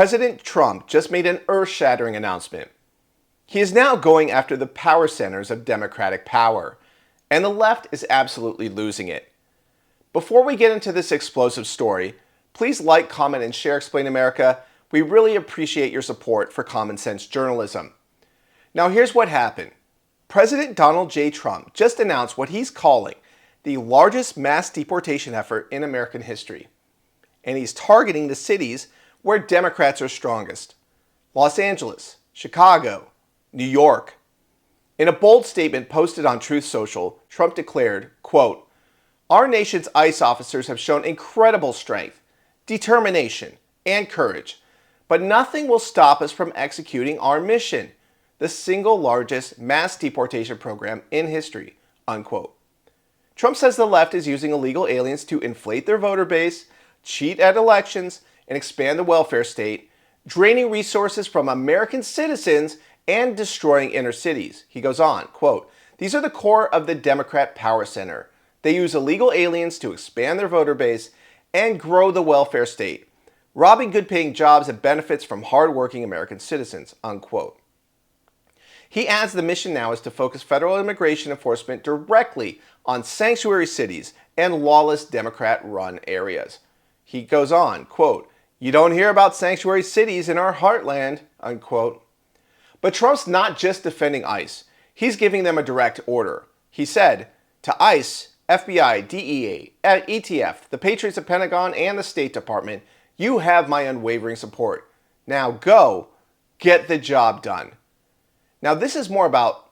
President Trump just made an earth-shattering announcement. He is now going after the power centers of democratic power, and the left is absolutely losing it. Before we get into this explosive story, please like, comment, and share Explain America. We really appreciate your support for common sense journalism. Now here's what happened. President Donald J. Trump just announced what he's calling the largest mass deportation effort in American history. And he's targeting the cities where Democrats are strongest: Los Angeles, Chicago, New York. In a bold statement posted on Truth Social, Trump declared, quote, "Our nation's ICE officers have shown incredible strength, determination, and courage, but nothing will stop us from executing our mission, the single largest mass deportation program in history," unquote. Trump says the left is using illegal aliens to inflate their voter base, cheat at elections, and expand the welfare state, draining resources from American citizens and destroying inner cities. He goes on, quote, "These are the core of the Democrat power center. They use illegal aliens to expand their voter base and grow the welfare state, robbing good-paying jobs and benefits from hard-working American citizens," unquote. He adds the mission now is to focus federal immigration enforcement directly on sanctuary cities and lawless Democrat-run areas. He goes on, quote, "You don't hear about sanctuary cities in our heartland," unquote. But Trump's not just defending ICE. He's giving them a direct order. He said to ICE, FBI, DEA, ETF, the Patriots, the Pentagon, and the State Department, "You have my unwavering support. Now go, get the job done." Now this is more about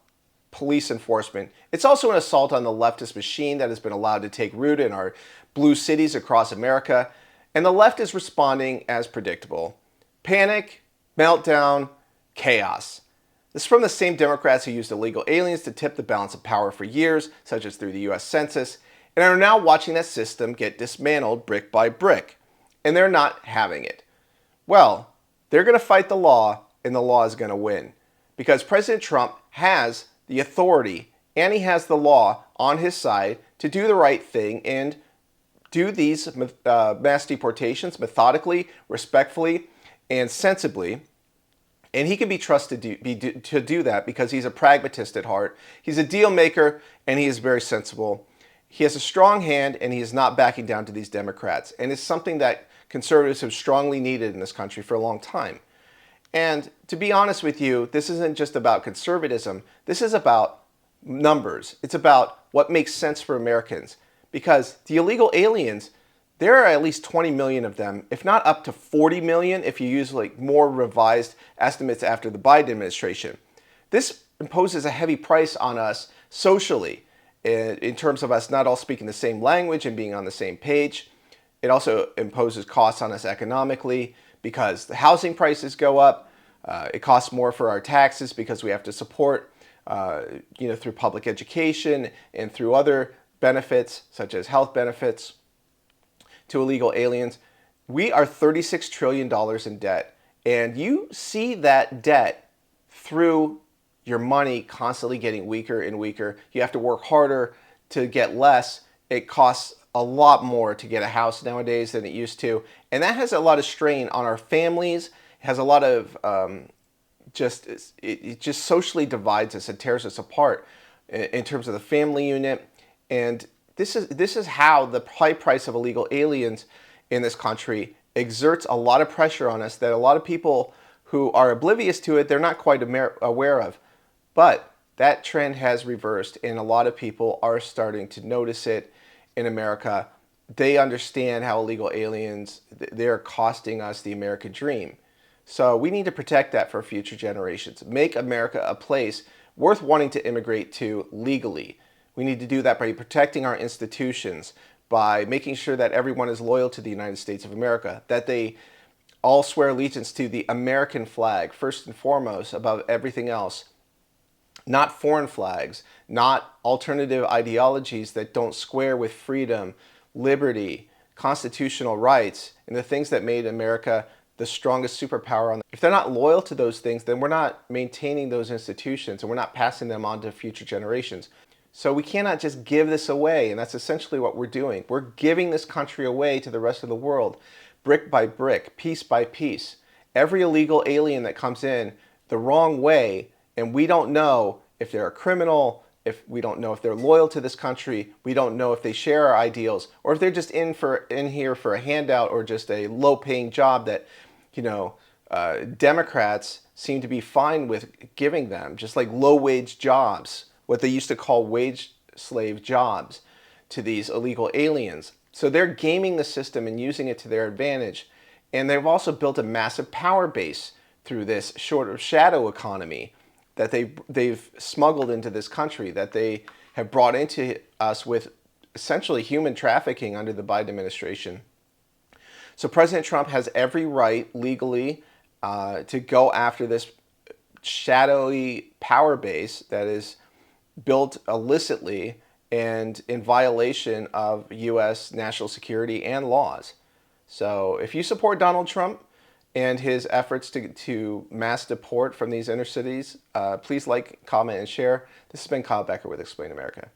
police enforcement. It's also an assault on the leftist machine that has been allowed to take root in our blue cities across America. And the left is responding as predictable: panic, meltdown, chaos. This is from the same Democrats who used illegal aliens to tip the balance of power for years, such as through the US Census, and are now watching that system get dismantled brick by brick. And they're not having it. Well, they're going to fight the law, and the law is going to win. Because President Trump has the authority and he has the law on his side to do the right thing and do these mass deportations methodically, respectfully, and sensibly. And he can be trusted to do that because he's a pragmatist at heart. He's a deal maker, and he is very sensible. He has a strong hand, and he is not backing down to these Democrats. And it's something that conservatives have strongly needed in this country for a long time. And to be honest with you, this isn't just about conservatism. This is about numbers. It's about what makes sense for Americans. Because the illegal aliens, there are at least 20 million of them, if not up to 40 million if you use like more revised estimates after the Biden administration. This imposes a heavy price on us socially in terms of us not all speaking the same language and being on the same page. It also imposes costs on us economically because the housing prices go up. It costs more for our taxes because we have to support, through public education and through other benefits, such as health benefits, to illegal aliens. We are $36 trillion in debt. And you see that debt through your money constantly getting weaker and weaker. You have to work harder to get less. It costs a lot more to get a house nowadays than it used to. And that has a lot of strain on our families. It has a lot of it just socially divides us and tears us apart in terms of the family unit. And this is how the high price of illegal aliens in this country exerts a lot of pressure on us that a lot of people who are oblivious to it, they're not quite aware of. But that trend has reversed, and a lot of people are starting to notice it in America. They understand how illegal aliens, they're costing us the American dream. So we need to protect that for future generations. Make America a place worth wanting to immigrate to legally. We need to do that by protecting our institutions, by making sure that everyone is loyal to the United States of America, that they all swear allegiance to the American flag, first and foremost, above everything else. Not foreign flags, not alternative ideologies that don't square with freedom, liberty, constitutional rights, and the things that made America the strongest superpower on. If they're not loyal to those things, then we're not maintaining those institutions and we're not passing them on to future generations. So we cannot just give this away, and that's essentially what we're doing. We're giving this country away to the rest of the world, brick by brick, piece by piece. every illegal alien that comes in the wrong way, and we don't know if they're a criminal, if we don't know if they're loyal to this country, we don't know if they share our ideals, or if they're just in here for a handout or just a low-paying job that, Democrats seem to be fine with giving them, just like low-wage jobs, what they used to call wage slave jobs, to these illegal aliens. So they're gaming the system and using it to their advantage. And they've also built a massive power base through this sort of shadow economy that they've smuggled into this country, that they have brought into us with essentially human trafficking under the Biden administration. So President Trump has every right legally to go after this shadowy power base that is built illicitly and in violation of U.S. national security and laws. So if you support Donald Trump and his efforts to mass deport from these inner cities, please like, comment, and share. This has been Kyle Becker with Explain America.